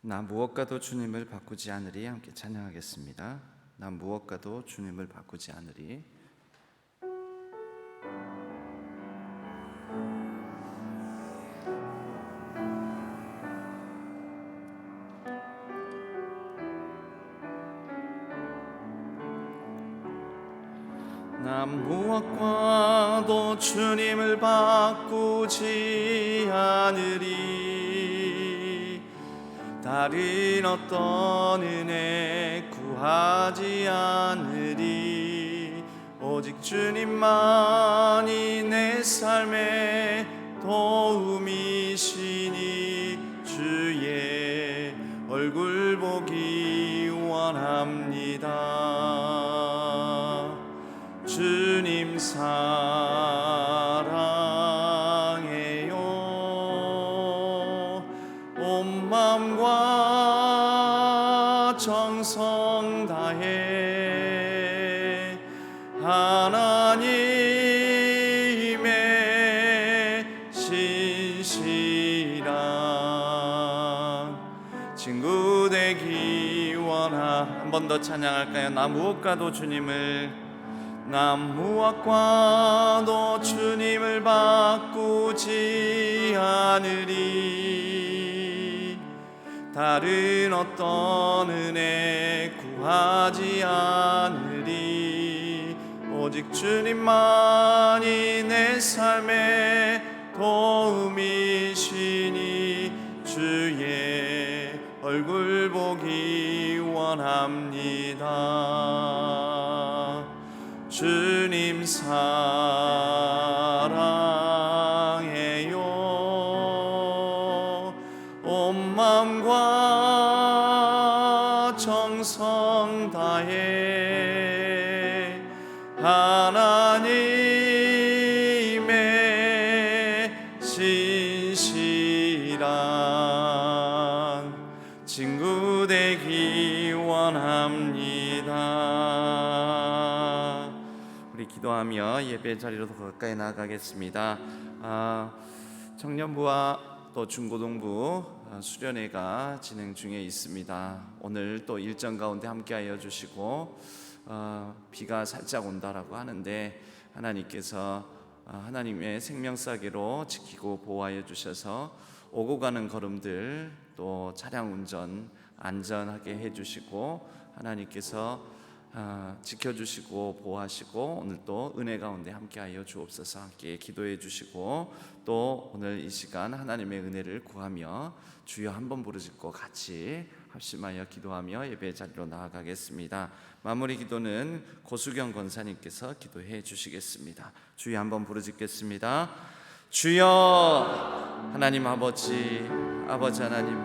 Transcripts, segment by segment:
나 무엇과도 주님을 바꾸지 않으리. 함께 찬양하겠습니다. 나 무엇과도 주님을 바꾸지 않으리. 나 무엇과도 주님을 바꾸지 않으리. 다른 어떤 은혜 구하지 않으리. 오직 주님만이 내 삶의 도움이시니 주의 얼굴 보기 원합니다. 주님 사랑해요. 온 마음과 정성 다해 하나님의 신실한 친구 되기 원하. 한 번 더 찬양할까요? 나 무엇과도 주님을 바꾸지 않으리. 다른 어떤 은혜 구하지 않으리. 오직 주님만이 내 삶의 도움이시니 주의 얼굴 보기 원합니다. 주님 사랑해요. 온 마음과 정성 다해 하나님의 신실한 친구 되기 원합니다. 우리 기도하며 예배 자리로 더 가까이 나아가겠습니다. 청년부와 또 중고등부 수련회가 진행 중에 있습니다. 오늘 또 일정 가운데 함께하여 주시고 비가 살짝 온다라고 하는데 하나님께서 하나님의 생명사계로 지키고 보호하여 주셔서 오고 가는 걸음들 또 차량 운전 안전하게 해주시고 하나님께서 지켜주시고 보호하시고 오늘 또 은혜 가운데 함께하여 주옵소서. 함께 기도해 주시고 또 오늘 이 시간 하나님의 은혜를 구하며 주여 한번 부르짖고 같이 합심하여 기도하며 예배 자리로 나아가겠습니다. 마무리 기도는 고수경 권사님께서 기도해 주시겠습니다. 주여 한번 부르짖겠습니다. 주여 하나님 아버지 하나님,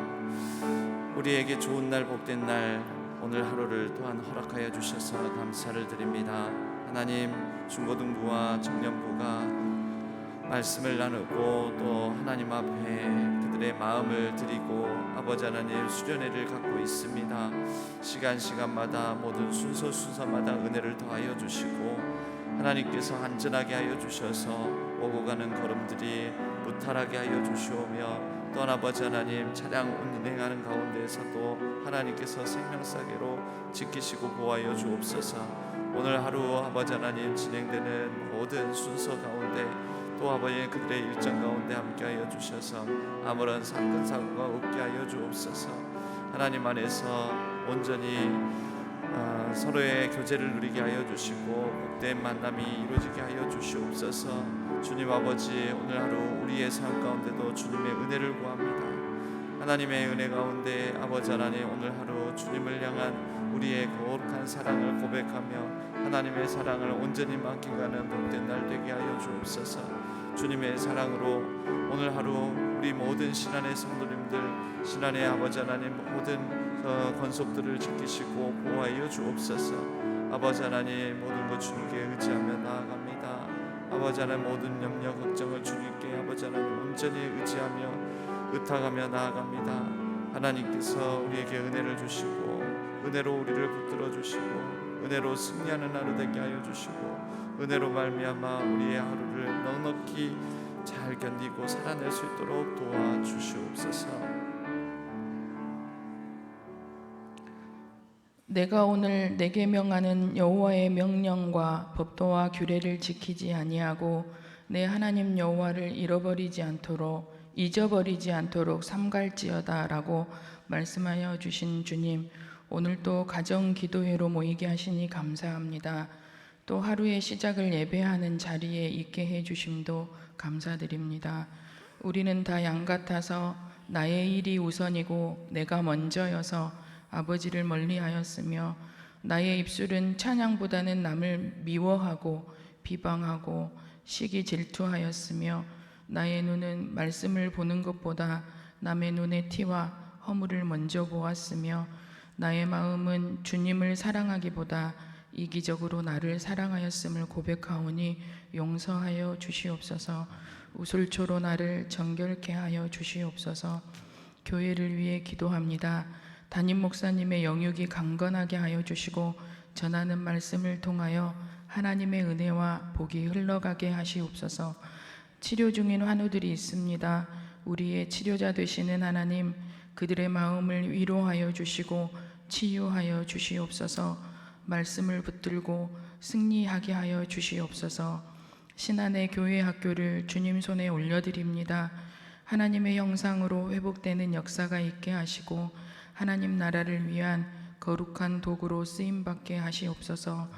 우리에게 좋은 날 복된 날 오늘 하루를 또한 허락하여 주셔서 감사를 드립니다. 하나님, 중고등부와 청년부가 말씀을 나누고 또 하나님 앞에 그들의 마음을 드리고 아버지 하나님 수련회를 갖고 있습니다. 시간마다 모든 순서마다 은혜를 더하여 주시고 하나님께서 안전하게 하여 주셔서 오고 가는 걸음들이 무탈하게 하여 주시오며 또 아버지 하나님 차량 운행하는 가운데에서도 하나님께서 생명사계로 지키시고 보호하여 주옵소서. 오늘 하루 아버지 하나님 진행되는 모든 순서 가운데 또 아버지 그들의 일정 가운데 함께하여 주셔서 아무런 사건 사고가 없게 하여 주옵소서. 하나님 안에서 온전히 서로의 교제를 누리게 하여 주시고 복된 만남이 이루어지게 하여 주시옵소서. 주님 아버지, 오늘 하루 우리의 삶 가운데도 주님의 은혜를 구합니다. 하나님의 은혜 가운데 아버지 하나님, 오늘 하루 주님을 향한 우리의 거룩한 사랑을 고백하며 하나님의 사랑을 온전히 맡겨가는 복된 날 되게 하여 주옵소서. 주님의 사랑으로 오늘 하루 우리 모든 신안의 성도님들, 신안의 아버지 하나님 모든 권속들을 지키시고 보호하여 주옵소서. 아버지 하나님, 모든 것 주님께 의지하며 나아갑니다. 아버지 하나님, 모든 염려 걱정을 주님께 아버지 하나님 온전히 의지하며 의탁하며 나아갑니다. 하나님께서 우리에게 은혜를 주시고 은혜로 우리를 붙들어 주시고 은혜로 승리하는 하루 되게 하여 주시고 은혜로 말미암아 우리의 하루를 넉넉히 잘 견디고 살아낼 수 있도록 도와주시옵소서. 내가 오늘 내게 명하는 여호와의 명령과 법도와 규례를 지키지 아니하고 내 하나님 여호와를 잊어버리지 않도록 삼갈지어다라고 말씀하여 주신 주님, 오늘 또 가정 기도회로 모이게 하시니 감사합니다. 또 하루의 시작을 예배하는 자리에 있게 해 주심도 감사드립니다. 우리는 다 양 같아서 나의 일이 우선이고 내가 먼저여서 아버지를 멀리하였으며, 나의 입술은 찬양보다는 남을 미워하고 비방하고 시기 질투하였으며, 나의 눈은 말씀을 보는 것보다 남의 눈의 티와 허물을 먼저 보았으며, 나의 마음은 주님을 사랑하기보다 이기적으로 나를 사랑하였음을 고백하오니 용서하여 주시옵소서. 우슬초로 나를 정결케 하여 주시옵소서. 교회를 위해 기도합니다. 담임 목사님의 영육이 강건하게 하여 주시고 전하는 말씀을 통하여 하나님의 은혜와 복이 흘러가게 하시옵소서. 치료 중인 환우들이 있습니다. 우리의 치료자 되시는 하나님, 그들의 마음을 위로하여 주시고 치유하여 주시옵소서. 말씀을 붙들고 승리하게 하여 주시옵소서. 신안의 교회 학교를 주님 손에 올려드립니다. 하나님의 형상으로 회복되는 역사가 있게 하시고 하나님 나라를 위한 거룩한 도구로 쓰임받게 하시옵소서.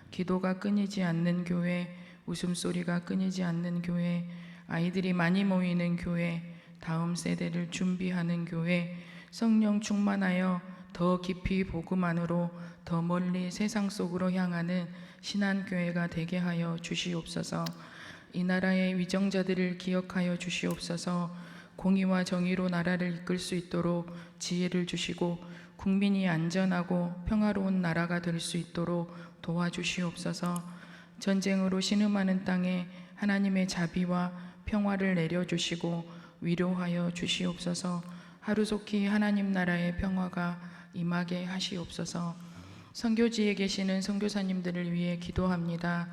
기도가 끊이지 않는 교회, 웃음소리가 끊이지 않는 교회, 아이들이 많이 모이는 교회, 다음 세대를 준비하는 교회, 성령 충만하여 더 깊이 복음 안으로 더 멀리 세상 속으로 향하는 신안교회가 되게 하여 주시옵소서. 이 나라의 위정자들을 기억하여 주시옵소서. 공의와 정의로 나라를 이끌 수 있도록 지혜를 주시고 국민이 안전하고 평화로운 나라가 될 수 있도록 도와주시옵소서. 전쟁으로 신음하는 땅에 하나님의 자비와 평화를 내려주시고 위로하여 주시옵소서. 하루속히 하나님 나라의 평화가 임하게 하시옵소서. 선교지에 계시는 선교사님들을 위해 기도합니다.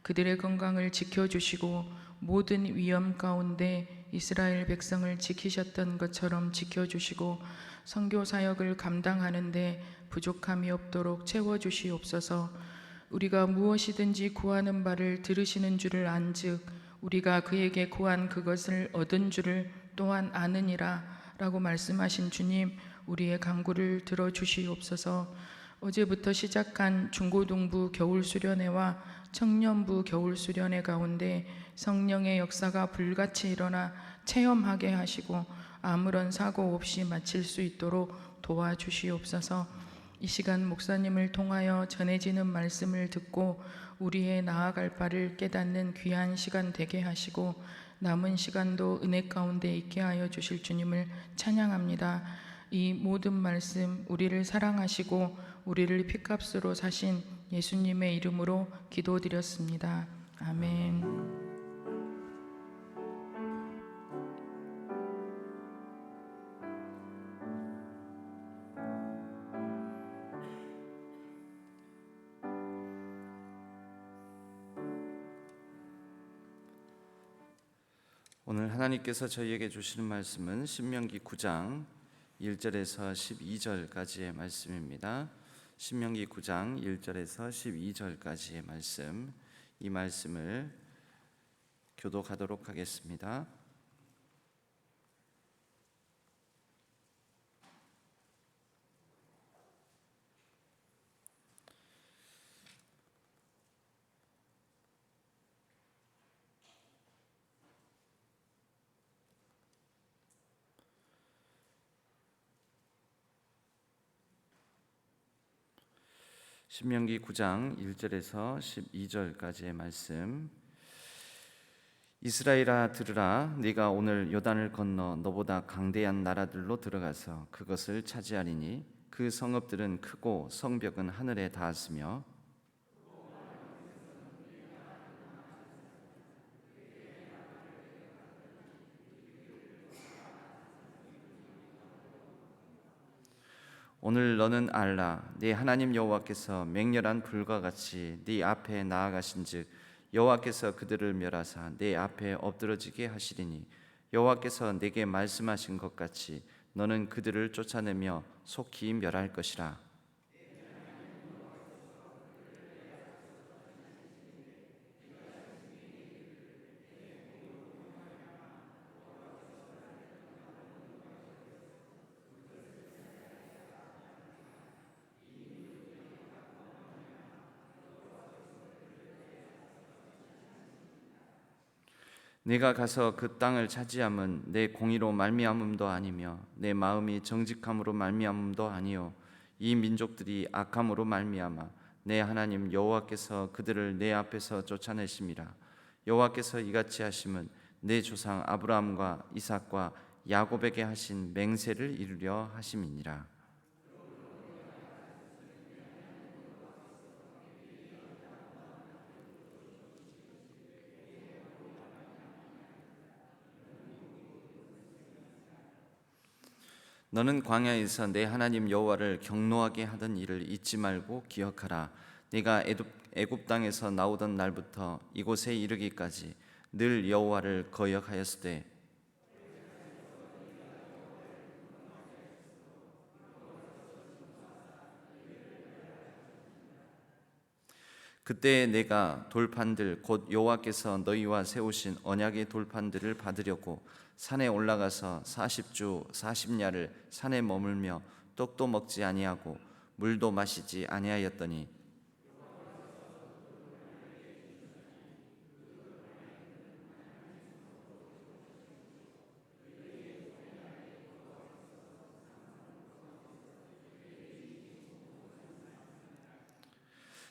그들의 건강을 지켜주시고 모든 위험 가운데 이스라엘 백성을 지키셨던 것처럼 지켜주시고 선교 사역을 감당하는데 부족함이 없도록 채워주시옵소서. 우리가 무엇이든지 구하는 바를 들으시는 줄을 안즉 우리가 그에게 구한 그것을 얻은 줄을 또한 아느니라 라고 말씀하신 주님, 우리의 간구를 들어주시옵소서. 어제부터 시작한 중고등부 겨울수련회와 청년부 겨울수련회 가운데 성령의 역사가 불같이 일어나 체험하게 하시고 아무런 사고 없이 마칠 수 있도록 도와주시옵소서. 이 시간 목사님을 통하여 전해지는 말씀을 듣고 우리의 나아갈 바를 깨닫는 귀한 시간 되게 하시고 남은 시간도 은혜 가운데 있게 하여 주실 주님을 찬양합니다. 이 모든 말씀 우리를 사랑하시고 우리를 피값으로 사신 예수님의 이름으로 기도드렸습니다. 아멘. 오늘 하나님께서 저희에게 주시는 말씀은 신명기 9장 1절에서 12절까지의 말씀입니다. 신명기 9장 1절에서 12절까지의 말씀, 이 말씀을 교독하도록 하겠습니다. 신명기 9장 1절에서 12절까지의 말씀. 이스라엘아 들으라, 네가 오늘 요단을 건너 너보다 강대한 나라들로 들어가서 그것을 차지하리니 그 성읍들은 크고 성벽은 하늘에 닿았으며 오늘 너는 알라, 네 하나님 여호와께서 맹렬한 불과 같이 네 앞에 나아가신즉 여호와께서 그들을 멸하사 네 앞에 엎드러지게 하시리니 여호와께서 네게 말씀하신 것 같이 너는 그들을 쫓아내며 속히 멸할 것이라. 내가 가서 그 땅을 차지함은 내 공의로 말미암음도 아니며 내 마음이 정직함으로 말미암음도 아니요 이 민족들이 악함으로 말미암아 내 하나님 여호와께서 그들을 내 앞에서 쫓아내심이라. 여호와께서 이같이 하심은 내 조상 아브라함과 이삭과 야곱에게 하신 맹세를 이루려 하심이니라. 너는 광야에서 내 하나님 여호와를 경노하게 하던 일을 잊지 말고 기억하라. 네가 애굽 땅에서 나오던 날부터 이곳에 이르기까지 늘 여호와를 거역하였으되 그때 내가 돌판들 곧 여호와께서 너희와 세우신 언약의 돌판들을 받으려고 산에 올라가서 40주 40야를 산에 머물며 떡도 먹지 아니하고 물도 마시지 아니하였더니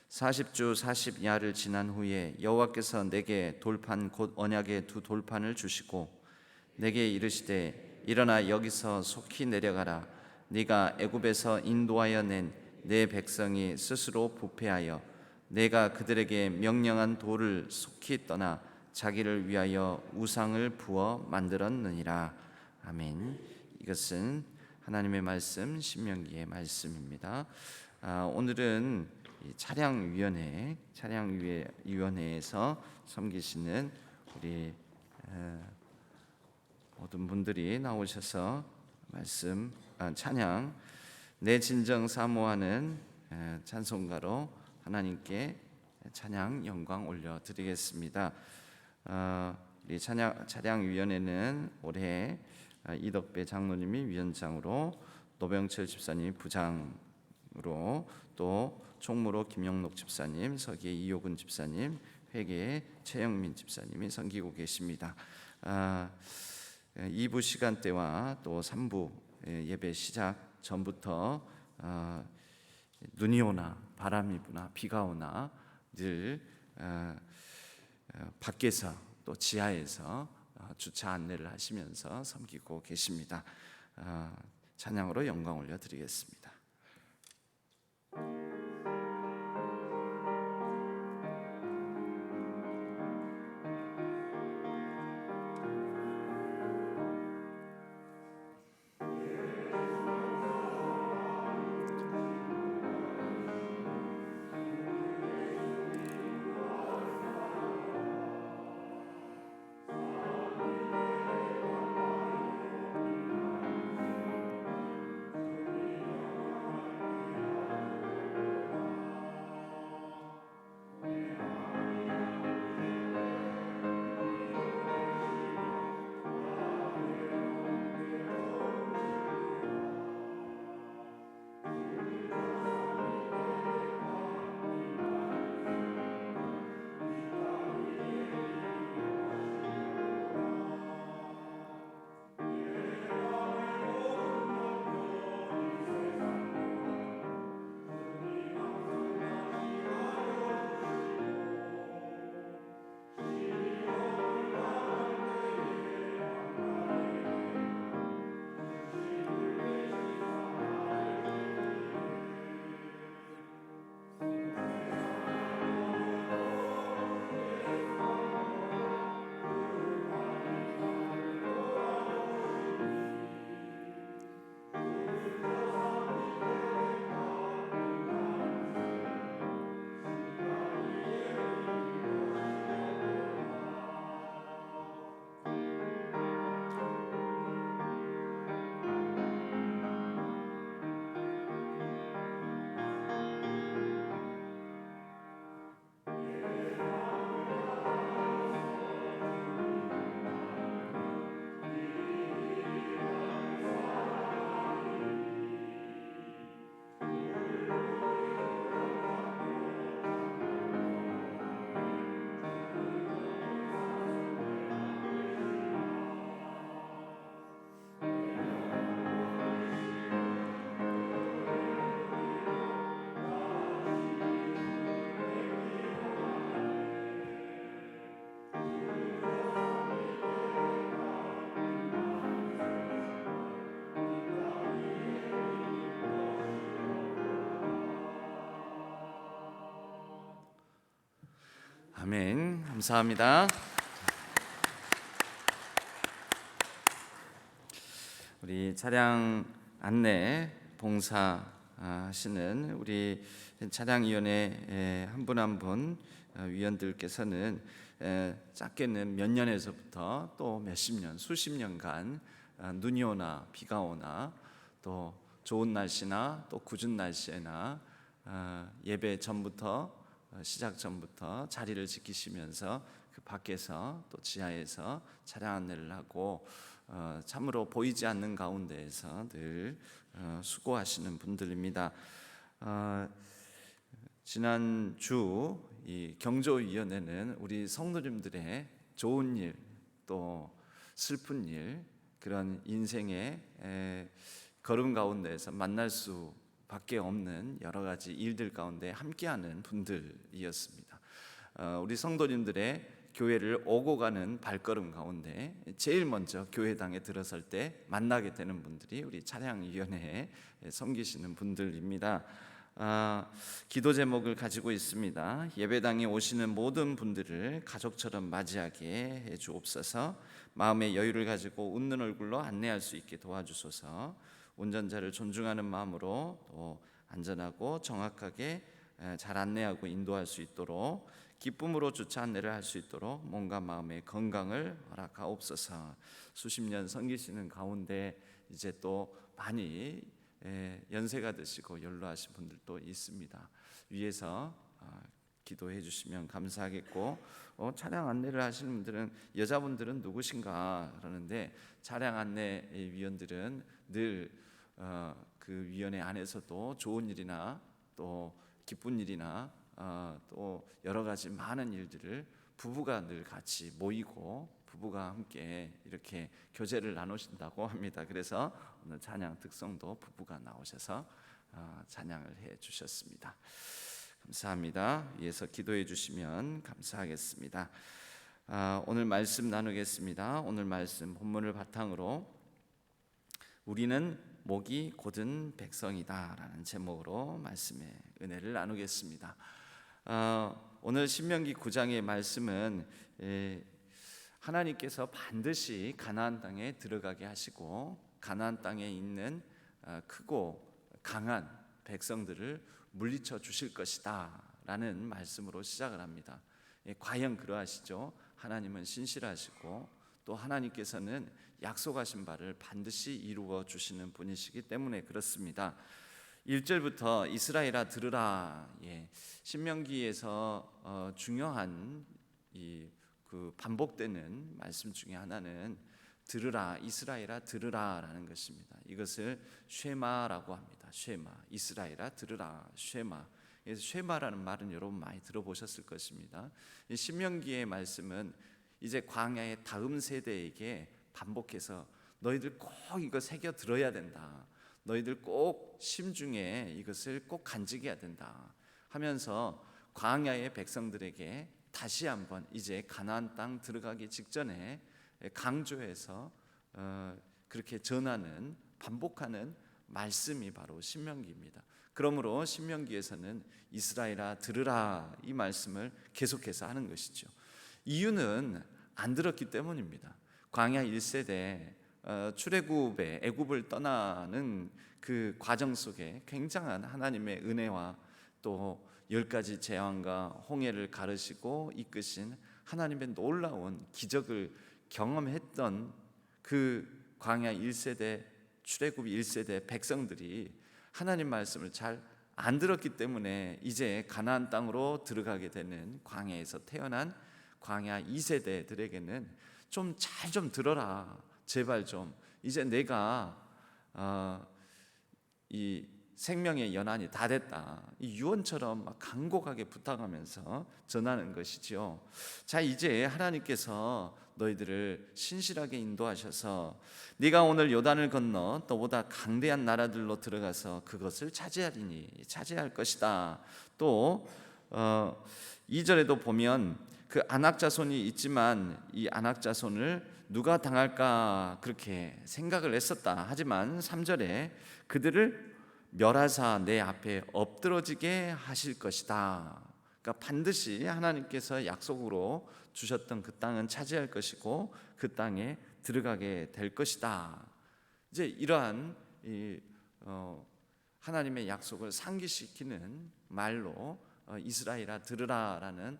(40주 40야를) 지난 후에 여호와께서 내게 돌판 곧 언약의 두 돌판을 주시고 내게 이르시되 일어나 여기서 속히 내려가라. 네가 애굽에서 인도하여 낸 내 백성이 스스로 부패하여 내가 그들에게 명령한 돌을 속히 떠나 자기를 위하여 우상을 부어 만들었느니라. 아멘. 이것은 하나님의 말씀 신명기의 말씀입니다. 오늘은 차량위원회에서 섬기시는 우리 모든 분들이 나오셔서 찬양 내 진정 사모하는 찬송가로 하나님께 찬양 영광 올려드리겠습니다. 우리 차량위원회는 올해 이덕배 장로님이 위원장으로, 노병철 집사님이 부장으로, 또 총무로 김영록 집사님, 서기의 이효근 집사님, 회계의 최영민 집사님이 섬기고 계십니다. 2부 시간대와 또 3부 예배 시작 전부터 눈이 오나 바람이 부나 비가 오나 늘 밖에서 또 지하에서 주차 안내를 하시면서 섬기고 계십니다. 찬양으로 영광 올려드리겠습니다. 아멘. 감사합니다. 우리 차량 안내 봉사 하시는 우리 차량위원회 한 분 한 분 위원들께서는 작게는 몇 년에서부터 또 몇십 년, 수십 년간 눈이 오나 비가 오나 또 좋은 날씨나 또 궂은 날씨에나 예배 전부터 시작 전부터 자리를 지키시면서 그 밖에서 또 지하에서 차량 안내를 하고 참으로 보이지 않는 가운데에서 늘 수고하시는 분들입니다. 지난 주 이 경조위원회는 우리 성도님들의 좋은 일 또 슬픈 일 그런 인생의 걸음 가운데에서 만날 수밖에 없는 여러 가지 일들 가운데 함께하는 분들이었습니다. 우리 성도님들의 교회를 오고 가는 발걸음 가운데 제일 먼저 교회당에 들어설 때 만나게 되는 분들이 우리 차량위원회에 섬기시는 분들입니다. 기도 제목을 가지고 있습니다. 예배당에 오시는 모든 분들을 가족처럼 맞이하게 해 주옵소서. 마음의 여유를 가지고 웃는 얼굴로 안내할 수 있게 도와주소서. 운전자를 존중하는 마음으로 또 안전하고 정확하게 잘 안내하고 인도할 수 있도록 기쁨으로 주차 안내를 할 수 있도록 몸과 마음의 건강을 허락하옵소서. 수십 년 섬기시는 가운데 이제 또 많이 연세가 드시고 연로하신 분들도 있습니다. 위에서 기도해 주시면 감사하겠고 차량 안내를 하시는 분들은 여자분들은 누구신가 그러는데 차량 안내 위원들은 늘 그 위원회 안에서도 좋은 일이나 또 기쁜 일이나 또 여러 가지 많은 일들을 부부가 늘 같이 모이고 부부가 함께 이렇게 교제를 나누신다고 합니다. 그래서 오늘 찬양 특성도 부부가 나오셔서 찬양을 해 주셨습니다. 감사합니다. 위에서 기도해 주시면 감사하겠습니다. 오늘 말씀 나누겠습니다. 오늘 말씀 본문을 바탕으로 우리는 목이 곧은 백성이다 라는 제목으로 말씀의 은혜를 나누겠습니다. 오늘 신명기 9장의 말씀은 하나님께서 반드시 가나안 땅에 들어가게 하시고 가나안 땅에 있는 크고 강한 백성들을 물리쳐 주실 것이다 라는 말씀으로 시작을 합니다. 과연 그러하시죠? 하나님은 신실하시고 또 하나님께서는 약속하신 바를 반드시 이루어 주시는 분이시기 때문에 그렇습니다. 1절부터 이스라엘아 들으라. 신명기에서 중요한 그 반복되는 말씀 중에 하나는 들으라, 이스라엘아 들으라라는 것입니다. 이것을 쉐마라고 합니다. 쉐마, 이스라엘아 들으라, 쉐마. 그래서 쉐마라는 말은 여러분 많이 들어보셨을 것입니다. 이 신명기의 말씀은 이제 광야의 다음 세대에게 반복해서 너희들 꼭 이거 새겨 들어야 된다. 너희들 꼭 심중에 이것을 꼭 간직해야 된다 하면서 광야의 백성들에게 다시 한번 이제 가나안 땅 들어가기 직전에 강조해서 그렇게 전하는 반복하는 말씀이 바로 신명기입니다. 그러므로 신명기에서는 이스라엘아 들으라 이 말씀을 계속해서 하는 것이죠. 이유는 안 들었기 때문입니다. 광야 1세대 출애굽의 애굽을 떠나는 그 과정 속에 굉장한 하나님의 은혜와 또 10가지 재앙과 홍해를 가르시고 이끄신 하나님의 놀라운 기적을 경험했던 그 광야 1세대 출애굽 1세대 백성들이 하나님 말씀을 잘 안 들었기 때문에 이제 가나안 땅으로 들어가게 되는 광야에서 태어난 광야 2세대들에게는 좀 잘 좀 들어라. 제발 좀 이제 내가 이 생명의 연한이 다 됐다. 이 유언처럼 막 간곡하게 부탁하면서 전하는 것이지요. 자, 이제 하나님께서 너희들을 신실하게 인도하셔서 네가 오늘 요단을 건너 너보다 강대한 나라들로 들어가서 그것을 차지하리니 차지할 것이다. 또 2절에도 보면 그 안악 자손이 있지만 이 안악 자손을 누가 당할까 그렇게 생각을 했었다. 하지만 3절에 그들을 멸하사 내 앞에 엎드러지게 하실 것이다. 그러니까 반드시 하나님께서 약속으로 주셨던 그 땅은 차지할 것이고 그 땅에 들어가게 될 것이다. 이제 이러한 하나님의 약속을 상기시키는 말로 이스라엘아 들으라라는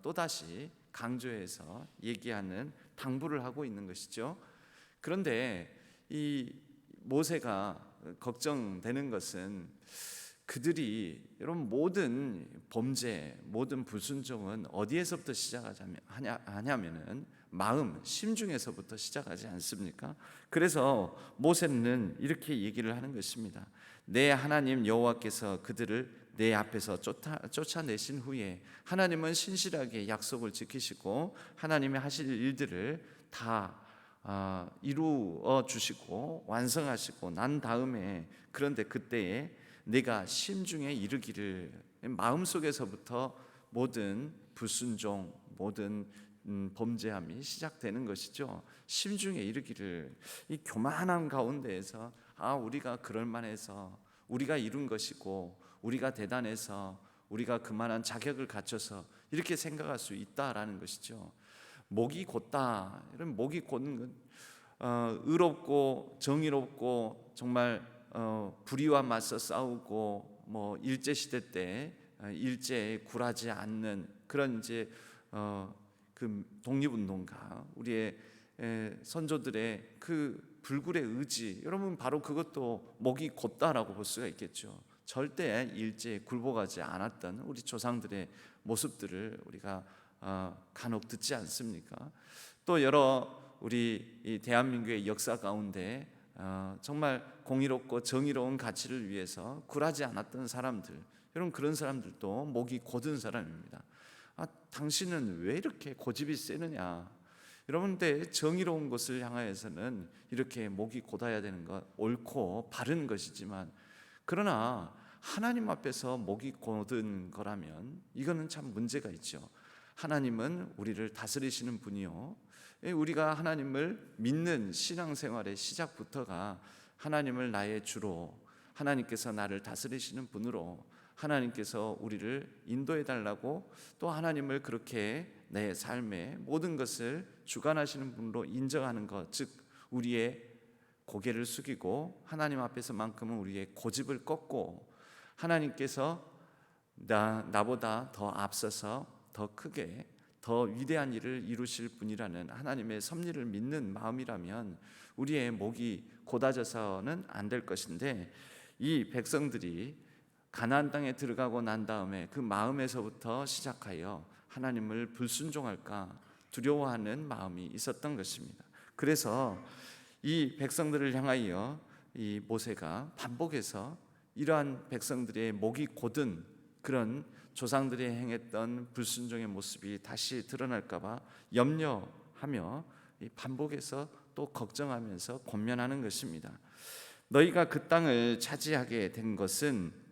또다시 강조해서 얘기하는 당부를 하고 있는 것이죠. 그런데 이 모세가 걱정되는 것은 그들이 여러분 모든 범죄, 모든 불순종은 어디에서부터 시작하냐면은 마음, 심중에서부터 시작하지 않습니까? 그래서 모세는 이렇게 얘기를 하는 것입니다. 내 하나님 여호와께서 그들을 내 앞에서 쫓아내신 후에 하나님은 신실하게 약속을 지키시고 하나님이 하실 일들을 다 이루어 주시고 완성하시고 난 다음에 그런데 그때에 내가 심중에 이르기를 마음속에서부터 모든 불순종 모든 범죄함이 시작되는 것이죠. 심중에 이르기를 이 교만한 가운데에서 우리가 그럴 만해서 우리가 이룬 것이고 우리가 대단해서 우리가 그만한 자격을 갖춰서 이렇게 생각할 수 있다라는 것이죠. 목이 곧다. 이런 목이 곧는 건 의롭고 정의롭고 정말 불의와 맞서 싸우고 뭐 일제 시대 때 일제에 굴하지 않는 그런 이제 그 독립운동가 우리의 선조들의 그 불굴의 의지, 여러분 바로 그것도 목이 곧다라고 볼 수가 있겠죠. 절대 일제에 굴복하지 않았던 우리 조상들의 모습들을 우리가 간혹 듣지 않습니까? 또 여러 우리 이 대한민국의 역사 가운데 정말 공의롭고 정의로운 가치를 위해서 굴하지 않았던 사람들, 여러분 그런 사람들도 목이 곧은 사람입니다. 당신은 왜 이렇게 고집이 세느냐? 여러분들 정의로운 것을 향하여서는 이렇게 목이 곧아야 되는 것 옳고 바른 것이지만, 그러나 하나님 앞에서 목이 곧은 거라면 이거는 참 문제가 있죠. 하나님은 우리를 다스리시는 분이요, 우리가 하나님을 믿는 신앙생활의 시작부터가 하나님을 나의 주로, 하나님께서 나를 다스리시는 분으로, 하나님께서 우리를 인도해 달라고, 또 하나님을 그렇게 내 삶의 모든 것을 주관하시는 분으로 인정하는 것, 즉 우리의 고개를 숙이고 하나님 앞에서만큼은 우리의 고집을 꺾고 하나님께서 나보다 더 앞서서 더 크게 더 위대한 일을 이루실 분이라는 하나님의 섭리를 믿는 마음이라면 우리의 목이 곧아져서는 안 될 것인데, 이 백성들이 가나안 땅에 들어가고 난 다음에 그 마음에서부터 시작하여 하나님을 불순종할까 두려워하는 마음이 있었던 것입니다. 그래서 이 백성들을 향하여 이 모세가 반복해서 이러한 백성들의 목이 곧은 그런 조상들이 행했던 불순종의 모습이 다시 드러날까 봐 염려하며 반복해서 또 걱정하면서 권면하는 것입니다. 너희가 그 땅을 차지하게 된 것은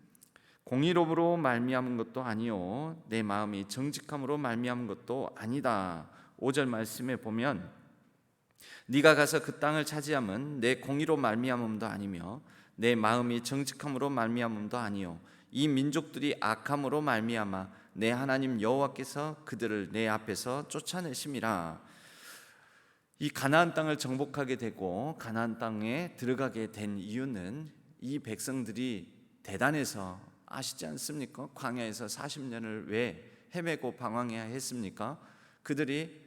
공의로움으로 말미암은 것도 아니요 내 마음이 정직함으로 말미암은 것도 아니다. 5절 말씀에 보면 네가 가서 그 땅을 차지함은 내 공의로 말미암음도 아니며 내 마음이 정직함으로 말미암음도 아니요 이 민족들이 악함으로 말미암아 내 하나님 여호와께서 그들을 내 앞에서 쫓아내심이라. 이 가나안 땅을 정복하게 되고 가나안 땅에 들어가게 된 이유는 이 백성들이 대단해서 아시지 않습니까? 광야에서 40년을 왜 헤매고 방황해야 했습니까? 그들이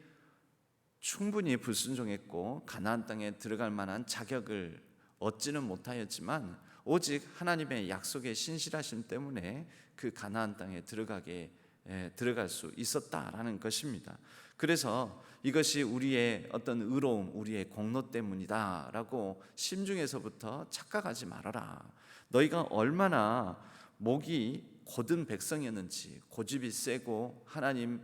충분히 불순종했고 가나안 땅에 들어갈 만한 자격을 얻지는 못하였지만 오직 하나님의 약속에 신실하심 때문에 그 가나안 땅에 들어갈 수 있었다라는 것입니다. 그래서 이것이 우리의 어떤 의로움, 우리의 공로 때문이다라고 심중에서부터 착각하지 말아라. 너희가 얼마나 목이 곧은 백성이었는지, 고집이 세고 하나님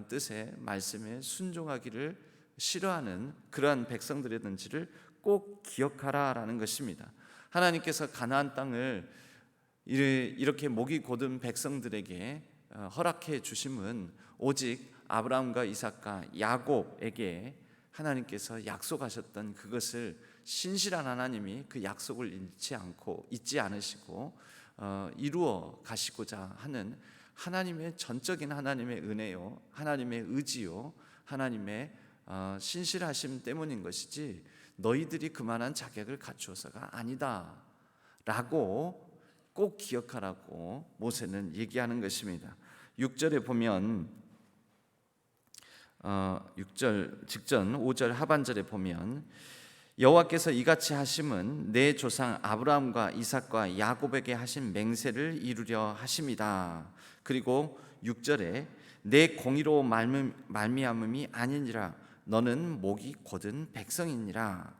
뜻의 말씀에 순종하기를 싫어하는 그러한 백성들이었는지를 꼭 기억하라라는 것입니다. 하나님께서 가나안 땅을 이렇게 목이 곧은 백성들에게 허락해 주심은 오직 아브라함과 이삭과 야곱에게 하나님께서 약속하셨던 그것을 신실한 하나님이 그 약속을 잊지 않으시고 이루어 가시고자 하는 하나님의 전적인 하나님의 은혜요, 하나님의 의지요, 하나님의 신실하심 때문인 것이지 너희들이 그만한 자격을 갖추어서가 아니다 라고 꼭 기억하라고 모세는 얘기하는 것입니다. 6절에 보면 6절 직전 5절 하반절에 보면 여호와께서 이같이 하심은 내 조상 아브라함과 이삭과 야곱에게 하신 맹세를 이루려 하심이다. 그리고 6절에 내 공의로 말미암음이 아니니라 너는 목이 곧은 백성이니라.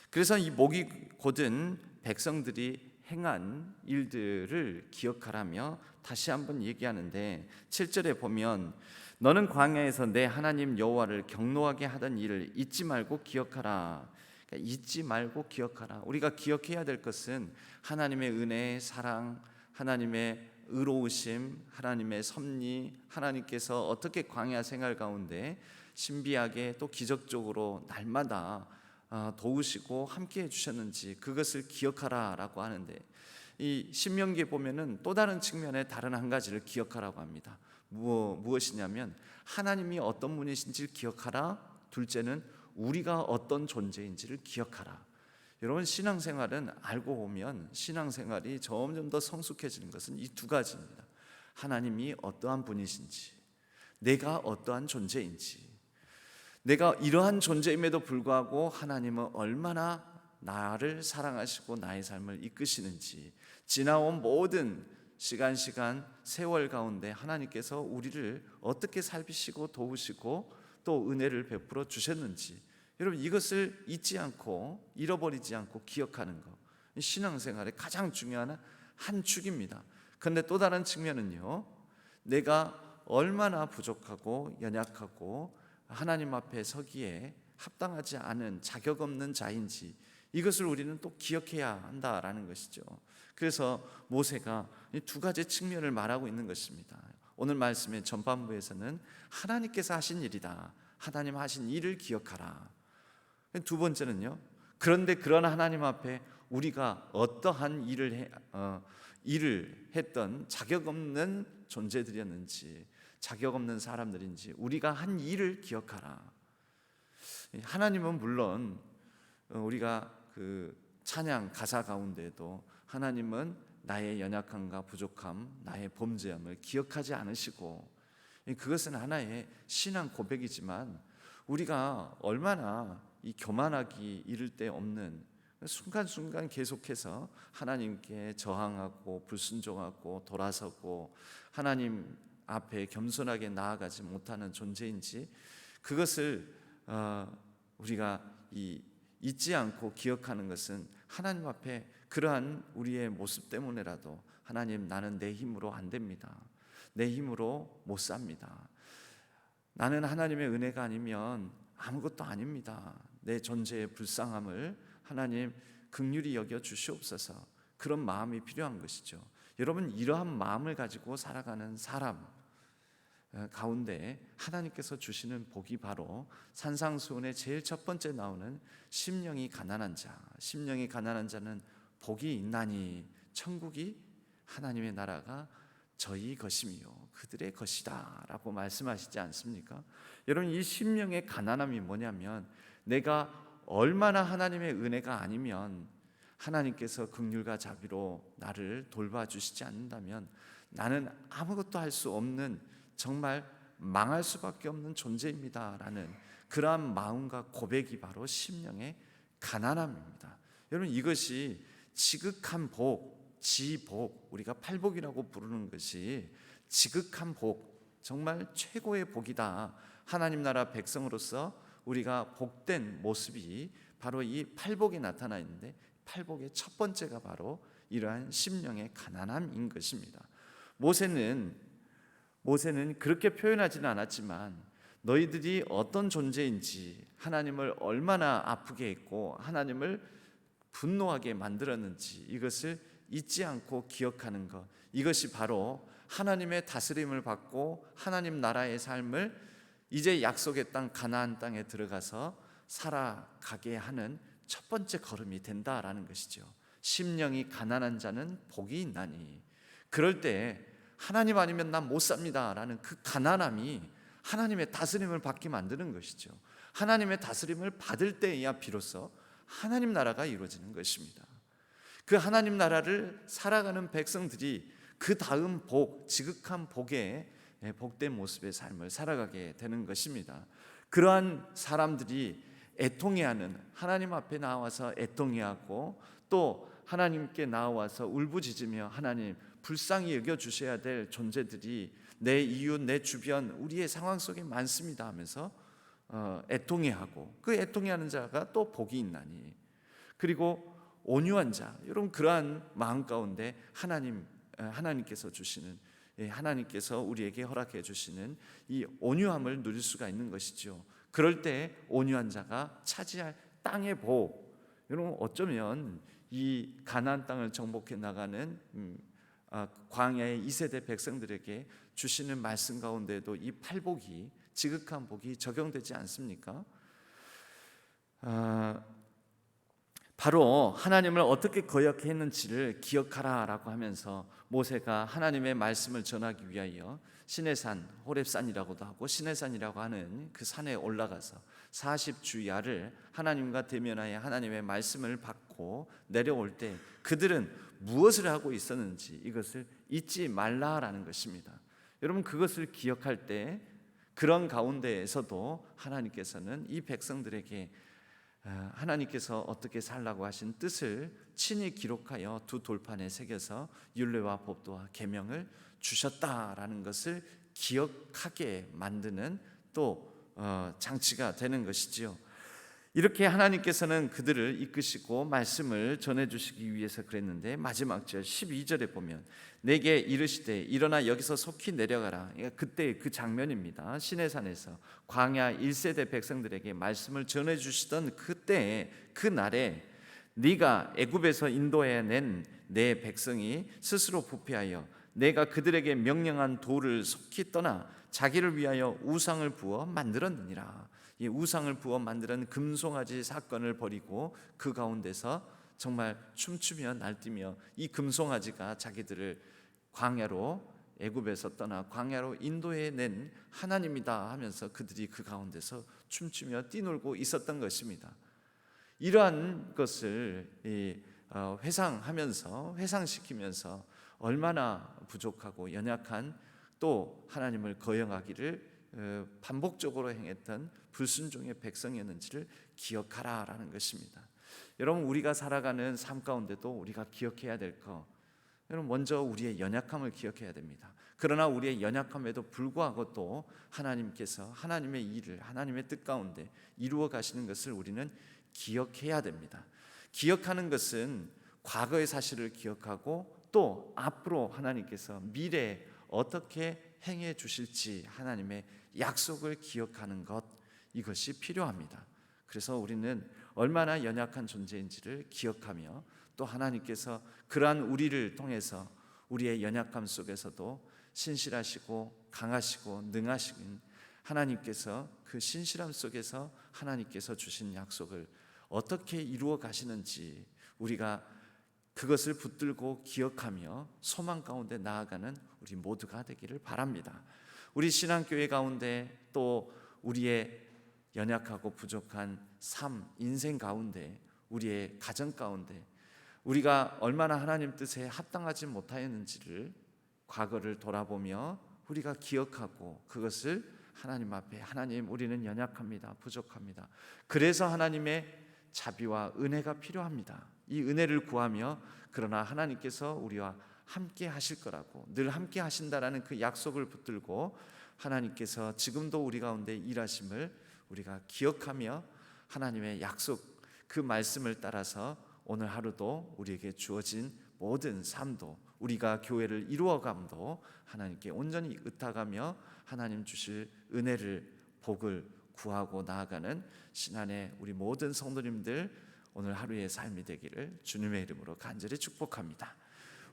그래서 이 목이 곧은 백성들이 행한 일들을 기억하라며 다시 한번 얘기하는데 7절에 보면 너는 광야에서 내 하나님 여호와를 경노하게 하던 일을 잊지 말고 기억하라. 그러니까 잊지 말고 기억하라. 우리가 기억해야 될 것은 하나님의 은혜, 사랑, 하나님의 의로우심, 하나님의 섭리, 하나님께서 어떻게 광야 생활 가운데 신비하게 또 기적적으로 날마다 도우시고 함께 해주셨는지 그것을 기억하라라고 하는데, 이 신명기에 보면은 또 다른 측면의 다른 한 가지를 기억하라고 합니다. 무엇이냐면 하나님이 어떤 분이신지를 기억하라. 둘째는 우리가 어떤 존재인지를 기억하라. 여러분, 신앙생활은 알고 보면 신앙생활이 점점 더 성숙해지는 것은 이 두 가지입니다. 하나님이 어떠한 분이신지, 내가 어떠한 존재인지, 내가 이러한 존재임에도 불구하고 하나님은 얼마나 나를 사랑하시고 나의 삶을 이끄시는지, 지나온 모든 시간 세월 가운데 하나님께서 우리를 어떻게 살피시고 도우시고 또 은혜를 베풀어 주셨는지, 여러분 이것을 잊지 않고 잃어버리지 않고 기억하는 것, 신앙생활의 가장 중요한 한 축입니다. 그런데 또 다른 측면은요, 내가 얼마나 부족하고 연약하고 하나님 앞에 서기에 합당하지 않은 자격 없는 자인지, 이것을 우리는 또 기억해야 한다라는 것이죠. 그래서 모세가 이 두 가지 측면을 말하고 있는 것입니다. 오늘 말씀의 전반부에서는 하나님께서 하신 일이다, 하나님 하신 일을 기억하라. 두 번째는요, 그런데 그런 하나님 앞에 우리가 어떠한 일을 했던 자격 없는 존재들이었는지, 자격 없는 사람들인지 우리가 한 일을 기억하라. 하나님은 물론 우리가 그 찬양 가사 가운데도 하나님은 나의 연약함과 부족함, 나의 범죄함을 기억하지 않으시고, 그것은 하나의 신앙 고백이지만 우리가 얼마나 이 교만하기 이를 데 없는 순간순간 계속해서 하나님께 저항하고 불순종하고 돌아서고 하나님 앞에 겸손하게 나아가지 못하는 존재인지, 그것을 우리가 잊지 않고 기억하는 것은 하나님 앞에 그러한 우리의 모습 때문에라도 하나님, 나는 내 힘으로 안 됩니다. 내 힘으로 못 삽니다. 나는 하나님의 은혜가 아니면 아무것도 아닙니다. 내 존재의 불쌍함을 하나님 긍휼히 여겨 주시옵소서. 그런 마음이 필요한 것이죠. 여러분, 이러한 마음을 가지고 살아가는 사람 가운데 하나님께서 주시는 복이 바로 산상수훈의 제일 첫 번째 나오는 심령이 가난한 자. 심령이 가난한 자는 복이 있나니 천국이 하나님의 나라가 저희 것이며 그들의 것이다 라고 말씀하시지 않습니까? 여러분, 이 심령의 가난함이 뭐냐면, 내가 얼마나 하나님의 은혜가 아니면, 하나님께서 긍휼과 자비로 나를 돌봐주시지 않는다면 나는 아무것도 할 수 없는, 정말 망할 수밖에 없는 존재입니다 라는 그러한 마음과 고백이 바로 심령의 가난함입니다. 여러분, 이것이 지극한 복, 지복, 우리가 팔복이라고 부르는 것이 지극한 복, 정말 최고의 복이다. 하나님 나라 백성으로서 우리가 복된 모습이 바로 이 팔복에 나타나 있는데, 팔복의 첫 번째가 바로 이러한 심령의 가난함인 것입니다. 모세는 그렇게 표현하지는 않았지만 너희들이 어떤 존재인지, 하나님을 얼마나 아프게 했고 하나님을 분노하게 만들었는지 이것을 잊지 않고 기억하는 것, 이것이 바로 하나님의 다스림을 받고 하나님 나라의 삶을 이제 약속의 땅 가나안 땅에 들어가서 살아가게 하는 첫 번째 걸음이 된다라는 것이죠. 심령이 가난한 자는 복이 있나니. 그럴 때 하나님 아니면 난 못 삽니다 라는 그 가난함이 하나님의 다스림을 받게 만드는 것이죠. 하나님의 다스림을 받을 때에야 비로소 하나님 나라가 이루어지는 것입니다. 그 하나님 나라를 살아가는 백성들이 그 다음 복, 지극한 복의 복된 모습의 삶을 살아가게 되는 것입니다. 그러한 사람들이 애통해하는, 하나님 앞에 나와서 애통해하고 또 하나님께 나와서 울부짖으며 하나님 불쌍히 여겨주셔야 될 존재들이 내 이웃, 내 주변, 우리의 상황 속에 많습니다 하면서 애통해하고, 그 애통해하는 자가 또 복이 있나니. 그리고 온유한 자, 여러분 그러한 마음 가운데 하나님께서 주시는, 하나님께서 우리에게 허락해 주시는 이 온유함을 누릴 수가 있는 것이죠. 그럴 때 온유한 자가 차지할 땅의 복, 여러분 어쩌면 이 가나안 땅을 정복해 나가는 광야의 2세대 백성들에게 주시는 말씀 가운데도 이 팔복이, 지극한 복이 적용되지 않습니까? 바로 하나님을 어떻게 거역했는지를 기억하라라고 하면서 모세가 하나님의 말씀을 전하기 위하여 시내산, 호렙산이라고도 하고 시내산이라고 하는 그 산에 올라가서 40주야를 하나님과 대면하여 하나님의 말씀을 받고 내려올 때 그들은 무엇을 하고 있었는지 이것을 잊지 말라라는 것입니다. 여러분 그것을 기억할 때 그런 가운데에서도 하나님께서는 이 백성들에게 하나님께서 어떻게 살라고 하신 뜻을 친히 기록하여 두 돌판에 새겨서 율례와 법도와 계명을 주셨다라는 것을 기억하게 만드는 또 장치가 되는 것이지요. 이렇게 하나님께서는 그들을 이끄시고 말씀을 전해주시기 위해서 그랬는데 마지막 절 12절에 보면 내게 이르시되 일어나 여기서 속히 내려가라. 그때 그 장면입니다. 시내산에서 광야 1세대 백성들에게 말씀을 전해주시던 그때 그 날에 네가 애굽에서 인도해 낸 내 백성이 스스로 부패하여 내가 그들에게 명령한 도를 속히 떠나 자기를 위하여 우상을 부어 만들었느니라. 이 우상을 부어 만드는 금송아지 사건을 벌이고 그 가운데서 정말 춤추며 날뛰며 이 금송아지가 자기들을 광야로, 애굽에서 떠나 광야로 인도해 낸 하나님이다 하면서 그들이 그 가운데서 춤추며 뛰놀고 있었던 것입니다. 이러한 것을 회상시키면서 얼마나 부족하고 연약한, 또 하나님을 거역하기를 반복적으로 행했던 불순종의 백성이었는지를 기억하라라는 것입니다. 여러분 우리가 살아가는 삶 가운데도 우리가 기억해야 될 것, 여러분 먼저 우리의 연약함을 기억해야 됩니다. 그러나 우리의 연약함에도 불구하고 또 하나님께서 하나님의 일을, 하나님의 뜻 가운데 이루어 가시는 것을 우리는 기억해야 됩니다. 기억하는 것은 과거의 사실을 기억하고 또 앞으로 하나님께서 미래에 어떻게 행해 주실지 하나님의 약속을 기억하는 것, 이것이 필요합니다. 그래서 우리는 얼마나 연약한 존재인지를 기억하며 또 하나님께서 그러한 우리를 통해서 우리의 연약함 속에서도 신실하시고 강하시고 능하신 하나님께서 그 신실함 속에서 하나님께서 주신 약속을 어떻게 이루어 가시는지 우리가 그것을 붙들고 기억하며 소망 가운데 나아가는 우리 모두가 되기를 바랍니다. 우리 신앙교회 가운데 또 우리의 연약하고 부족한 삶, 인생 가운데, 우리의 가정 가운데 우리가 얼마나 하나님 뜻에 합당하지 못하였는지를 과거를 돌아보며 우리가 기억하고 그것을 하나님 앞에, 하나님 우리는 연약합니다, 부족합니다. 그래서 하나님의 자비와 은혜가 필요합니다. 이 은혜를 구하며 그러나 하나님께서 우리와 함께 하실 거라고, 늘 함께 하신다라는 그 약속을 붙들고 하나님께서 지금도 우리 가운데 일하심을 우리가 기억하며 하나님의 약속, 그 말씀을 따라서 오늘 하루도 우리에게 주어진 모든 삶도, 우리가 교회를 이루어감도 하나님께 온전히 의탁하며 하나님 주실 은혜를, 복을 구하고 나아가는 신안의 우리 모든 성도님들 오늘 하루의 삶이 되기를 주님의 이름으로 간절히 축복합니다.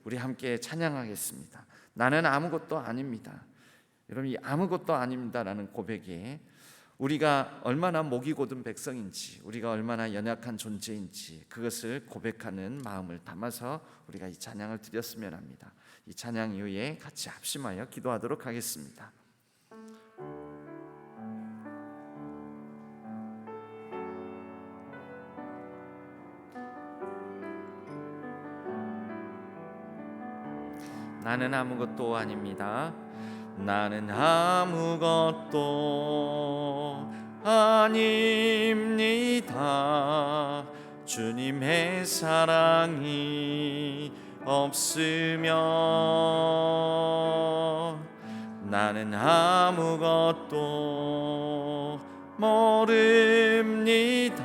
우리 함께 찬양하겠습니다. 나는 아무것도 아닙니다. 여러분 이 아무것도 아닙니다라는 고백에 우리가 얼마나 목이 곧은 백성인지, 우리가 얼마나 연약한 존재인지 그것을 고백하는 마음을 담아서 우리가 이 찬양을 드렸으면 합니다. 이 찬양 이후에 같이 합심하여 기도하도록 하겠습니다. 나는 아무것도 아닙니다. 나는 아무것도 아닙니다. 주님의 사랑이 없으면 나는 아무것도 모릅니다.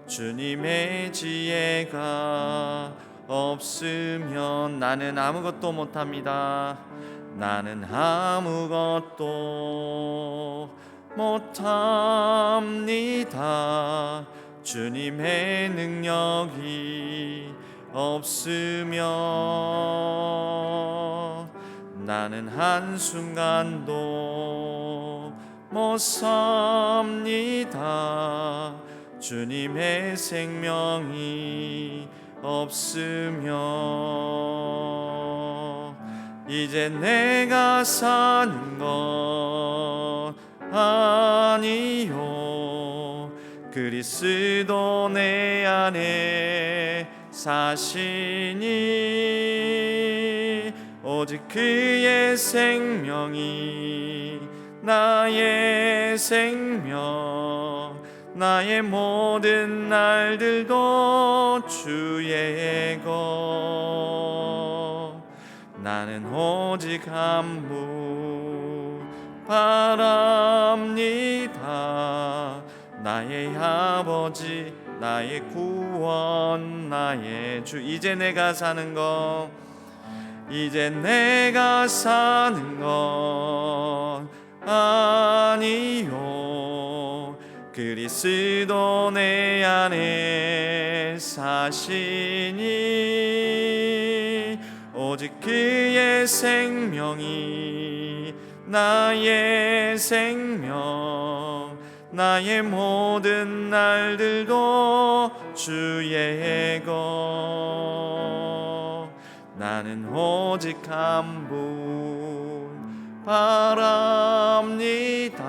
주님의 지혜가 없으면 나는 아무것도 못합니다. 나는 아무것도 못합니다. 주님의 능력이 없으면 나는 한순간도 못 삽니다. 주님의 생명이 없으면 이제 내가 사는 것 아니요 그리스도 내 안에 사시니 오직 그의 생명이 나의 생명 나의 모든 날들도 주의 것 나는 오직 한 분 바랍니다. 나의 아버지 나의 구원 나의 주 이제 내가 사는 것 이제 내가 사는 것 아니요 그리스도 내 안에 사시니 오직 그의 생명이 나의 생명 나의 모든 날들도 주의 것 나는 오직 한 분 바랍니다.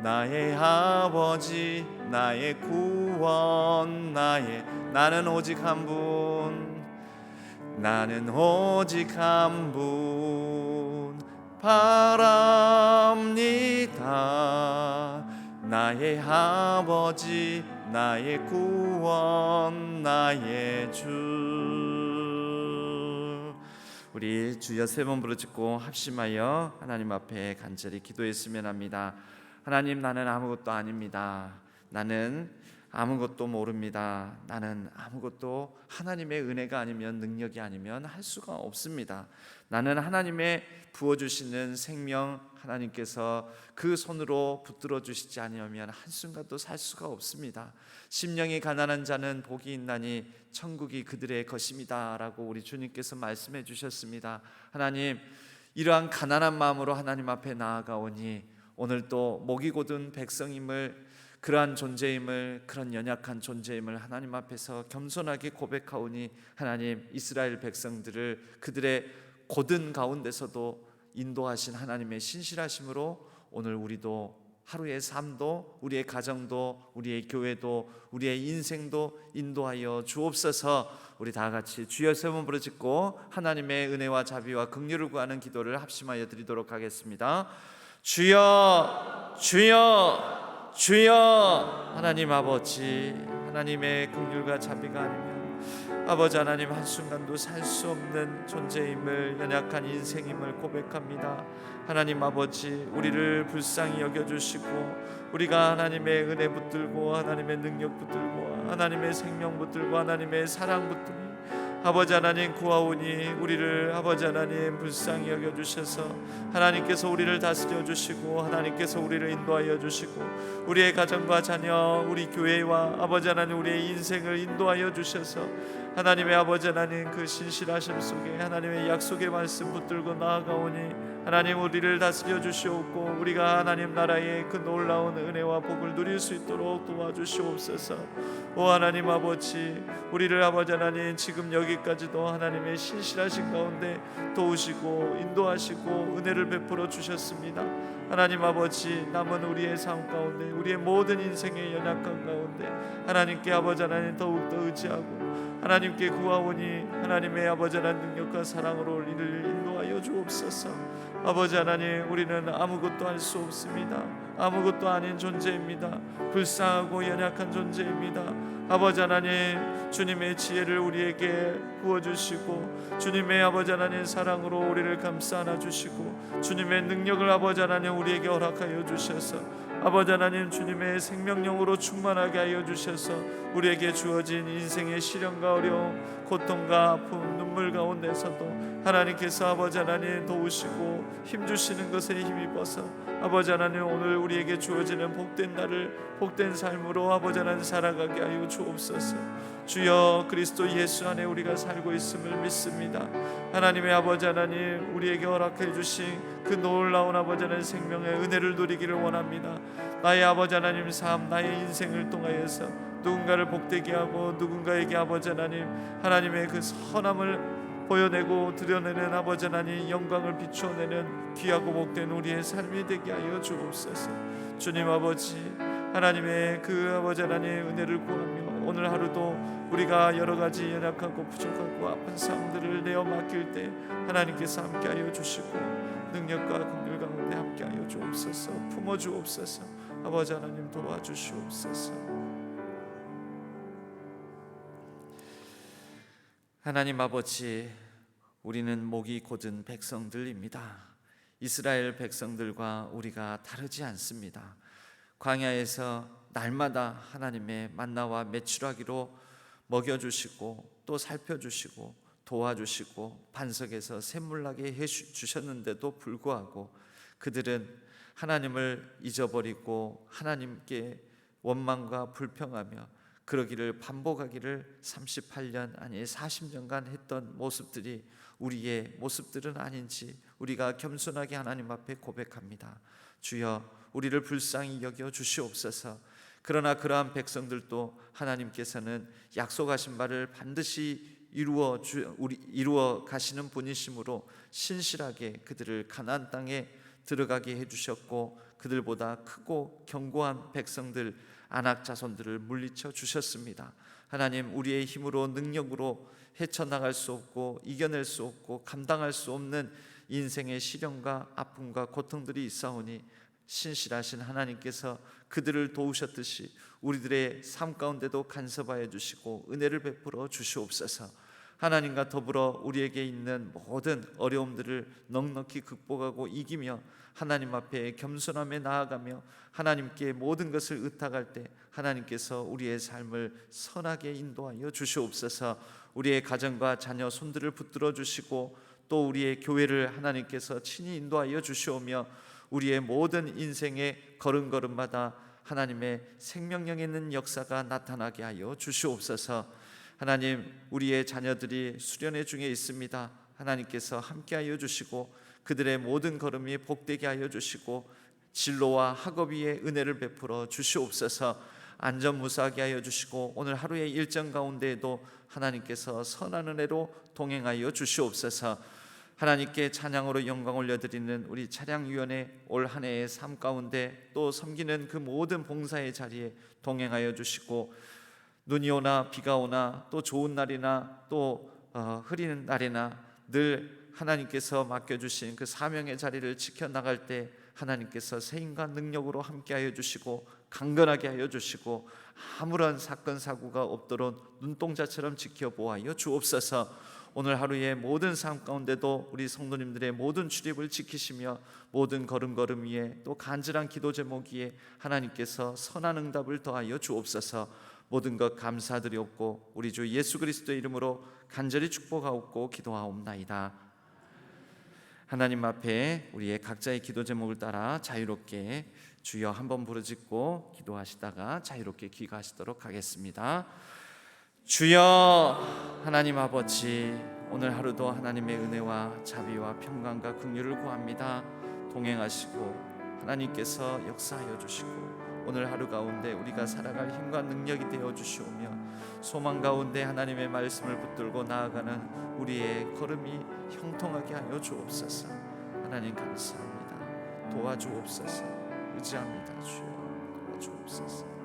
나의 아버지 나의 구원 나는 오직 한 분 나는 오직 한 분 바랍니다. 나의 아버지 나의 구원 나의 주 우리 주여 세 번 부르짖고 합심하여 하나님 앞에 간절히 기도했으면 합니다. 하나님 나는 아무것도 아닙니다. 나는 아무것도 모릅니다. 나는 아무것도 하나님의 은혜가 아니면 능력이 아니면 할 수가 없습니다. 나는 하나님의 부어주시는 생명 하나님께서 그 손으로 붙들어 주시지 아니하면 한순간도 살 수가 없습니다. 심령이 가난한 자는 복이 있나니 천국이 그들의 것입니다 라고 우리 주님께서 말씀해 주셨습니다. 하나님 이러한 가난한 마음으로 하나님 앞에 나아가오니 오늘 또 목이 곧은 백성임을 그러한 존재임을 그런 연약한 존재임을 하나님 앞에서 겸손하게 고백하오니 하나님 이스라엘 백성들을 그들의 고든 가운데서도 인도하신 하나님의 신실하심으로 오늘 우리도 하루의 삶도 우리의 가정도 우리의 교회도 우리의 인생도 인도하여 주옵소서. 우리 다 같이 주여 세 번 부르짖고 하나님의 은혜와 자비와 긍휼을 구하는 기도를 합심하여 드리도록 하겠습니다. 주여 주여 주여 하나님 아버지 하나님의 긍휼과 자비가 아니면 아버지 하나님 한순간도 살 수 없는 존재임을 연약한 인생임을 고백합니다. 하나님 아버지 우리를 불쌍히 여겨주시고 우리가 하나님의 은혜 붙들고 하나님의 능력 붙들고 하나님의 생명 붙들고 하나님의 사랑 붙들고 아버지 하나님 구하오니 우리를 아버지 하나님 불쌍히 여겨주셔서 하나님께서 우리를 다스려 주시고 하나님께서 우리를 인도하여 주시고 우리의 가정과 자녀 우리 교회와 아버지 하나님 우리의 인생을 인도하여 주셔서 하나님의 아버지 하나님 그 신실하심 속에 하나님의 약속의 말씀 붙들고 나아가오니 하나님 우리를 다스려 주시옵고 우리가 하나님 나라의 그 놀라운 은혜와 복을 누릴 수 있도록 도와주시옵소서. 오 하나님 아버지, 우리를 아버지 하나님 지금 여기까지도 하나님의 신실하신 가운데 도우시고 인도하시고 은혜를 베풀어 주셨습니다. 하나님 아버지, 남은 우리의 삶 가운데 우리의 모든 인생의 연약한 가운데 하나님께 아버지 하나님 더욱더 의지하고 하나님께 구하오니 하나님의 아버지 하나님 능력과 사랑으로 우리를 인도하여 주옵소서. 아버지 하나님, 우리는 아무것도 할 수 없습니다. 아무것도 아닌 존재입니다. 불쌍하고 연약한 존재입니다. 아버지 하나님, 주님의 지혜를 우리에게 부어주시고 주님의 아버지 하나님 사랑으로 우리를 감싸 안아주시고 주님의 능력을 아버지 하나님 우리에게 허락하여 주셔서 아버지 하나님 주님의 생명력으로 충만하게 하여 주셔서 우리에게 주어진 인생의 시련과 어려움, 고통과 아픔, 눈물 가운데서도 하나님께서 아버지 하나님 도우시고 힘주시는 것에 힘입어서 아버지 하나님 오늘 우리에게 주어지는 복된 날을 복된 삶으로 아버지 하나님 살아가게 하여 주옵소서. 주여, 그리스도 예수 안에 우리가 살고 있음을 믿습니다. 하나님의 아버지 하나님, 우리에게 허락해 주신 그 놀라운 아버지 하나님 생명의 은혜를 누리기를 원합니다. 나의 아버지 하나님 삶, 나의 인생을 통하여서 누군가를 복되게 하고 누군가에게 아버지 하나님 하나님의 그 선함을 보여내고 드러내는 아버지 하나님 영광을 비추어내는 귀하고 복된 우리의 삶이 되게 하여 주옵소서. 주님 아버지, 하나님의 그 아버지 하나님의 은혜를 구하며 오늘 하루도 우리가 여러 가지 연약하고 부족하고 아픈 삶들을 내어 맡길 때 하나님께서 함께하여 주시고 능력과 긍휼 가운데 함께하여 주옵소서. 품어 주옵소서. 아버지 하나님 도와주시옵소서. 하나님 아버지, 우리는 목이 곧은 백성들입니다. 이스라엘 백성들과 우리가 다르지 않습니다. 광야에서 날마다 하나님의 만나와 메추라기로 먹여주시고 또 살펴주시고 도와주시고 반석에서 샘물나게 해주셨는데도 불구하고 그들은 하나님을 잊어버리고 하나님께 원망과 불평하며 그러기를 반복하기를 38년 아니 40년간 했던 모습들이 우리의 모습들은 아닌지 우리가 겸손하게 하나님 앞에 고백합니다. 주여, 우리를 불쌍히 여겨 주시옵소서. 그러나 그러한 백성들도 하나님께서는 약속하신 바를 반드시 이루어 가시는 분이시므로 신실하게 그들을 가나안 땅에 들어가게 해주셨고 그들보다 크고 견고한 백성들 아낙 자손들을 물리쳐 주셨습니다. 하나님, 우리의 힘으로 능력으로 헤쳐나갈 수 없고 이겨낼 수 없고 감당할 수 없는 인생의 시련과 아픔과 고통들이 있사오니 신실하신 하나님께서 그들을 도우셨듯이 우리들의 삶 가운데도 간섭하여 주시고 은혜를 베풀어 주시옵소서. 하나님과 더불어 우리에게 있는 모든 어려움들을 넉넉히 극복하고 이기며 하나님 앞에 겸손함에 나아가며 하나님께 모든 것을 의탁할 때 하나님께서 우리의 삶을 선하게 인도하여 주시옵소서. 우리의 가정과 자녀 손들을 붙들어 주시고 또 우리의 교회를 하나님께서 친히 인도하여 주시오며 우리의 모든 인생의 걸음걸음마다 하나님의 생명력 있는 역사가 나타나게 하여 주시옵소서. 하나님, 우리의 자녀들이 수련회 중에 있습니다. 하나님께서 함께하여 주시고 그들의 모든 걸음이 복되게 하여 주시고 진로와 학업 위에 은혜를 베풀어 주시옵소서. 안전무사하게 하여 주시고 오늘 하루의 일정 가운데에도 하나님께서 선한 은혜로 동행하여 주시옵소서. 하나님께 찬양으로 영광 올려드리는 우리 차량위원회 올 한 해의 삶 가운데 또 섬기는 그 모든 봉사의 자리에 동행하여 주시고 눈이 오나 비가 오나 또 좋은 날이나 또 흐리는 날이나 늘 하나님께서 맡겨주신 그 사명의 자리를 지켜나갈 때 하나님께서 세임과 능력으로 함께하여 주시고 강건하게 하여 주시고 아무런 사건 사고가 없도록 눈동자처럼 지켜보아여 주옵소서. 오늘 하루의 모든 삶 가운데도 우리 성도님들의 모든 출입을 지키시며 모든 걸음걸음 위에 또 간절한 기도 제목 위에 하나님께서 선한 응답을 더하여 주옵소서. 모든 것 감사드리옵고 우리 주 예수 그리스도의 이름으로 간절히 축복하옵고 기도하옵나이다. 하나님 앞에 우리의 각자의 기도 제목을 따라 자유롭게 주여 한번 부르짖고 기도하시다가 자유롭게 귀가하시도록 하겠습니다. 주여, 하나님 아버지, 오늘 하루도 하나님의 은혜와 자비와 평강과 긍휼을 구합니다. 동행하시고 하나님께서 역사하여 주시고 오늘 하루 가운데 우리가 살아갈 힘과 능력이 되어 주시오며 소망 가운데 하나님의 말씀을 붙들고 나아가는 우리의 걸음이 형통하게 하여 주옵소서. 하나님 감사합니다. 도와주옵소서. 의지합니다. 주여 도와주옵소서.